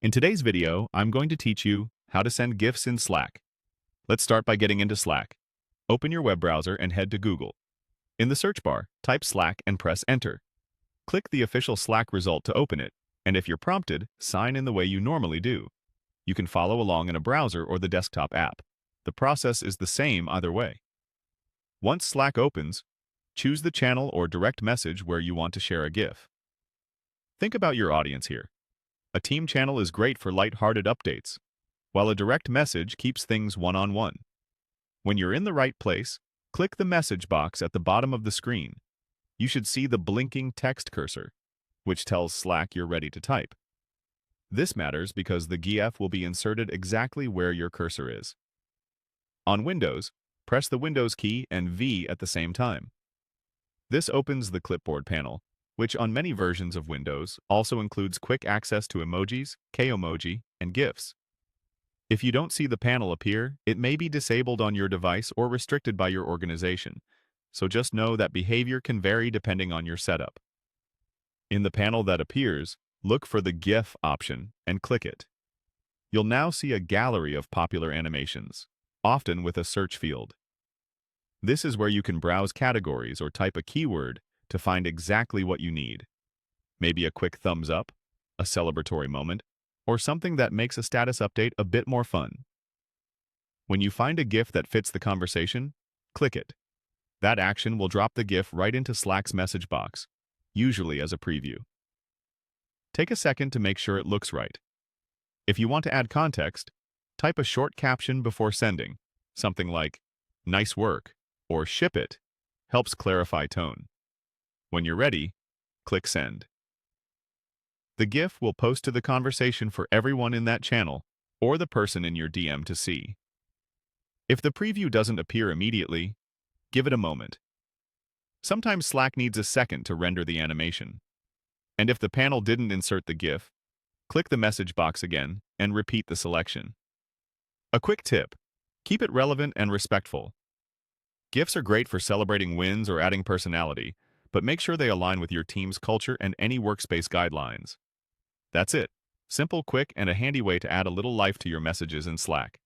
In today's video, I'm going to teach you how to send GIFs in Slack. Let's start by getting into Slack. Open your web browser and head to Google. In the search bar, type Slack and press Enter. Click the official Slack result to open it, and if you're prompted, sign in the way you normally do. You can follow along in a browser or the desktop app. The process is the same either way. Once Slack opens, choose the channel or direct message where you want to share a GIF. Think about your audience here. A team channel is great for light-hearted updates, while a direct message keeps things one-on-one. When you're in the right place, click the message box at the bottom of the screen. You should see the blinking text cursor, which tells Slack you're ready to type. This matters because the GIF will be inserted exactly where your cursor is. On Windows, press the Windows key and V at the same time. This opens the Clipboard panel, which on many versions of Windows also includes quick access to emojis, K-emoji, and GIFs. If you don't see the panel appear, it may be disabled on your device or restricted by your organization, so just know that behavior can vary depending on your setup. In the panel that appears, look for the GIF option and click it. You'll now see a gallery of popular animations, often with a search field. This is where you can browse categories or type a keyword to find exactly what you need. Maybe a quick thumbs up, a celebratory moment, or something that makes a status update a bit more fun. When you find a GIF that fits the conversation, click it. That action will drop the GIF right into Slack's message box, usually as a preview. Take a second to make sure it looks right. If you want to add context, type a short caption before sending, something like, "Nice work," or "Ship it," helps clarify tone. When you're ready, click Send. The GIF will post to the conversation for everyone in that channel or the person in your DM to see. If the preview doesn't appear immediately, give it a moment. Sometimes Slack needs a second to render the animation. And if the panel didn't insert the GIF, click the message box again and repeat the selection. A quick tip: keep it relevant and respectful. GIFs are great for celebrating wins or adding personality, but make sure they align with your team's culture and any workspace guidelines. That's it. Simple, quick, and a handy way to add a little life to your messages in Slack.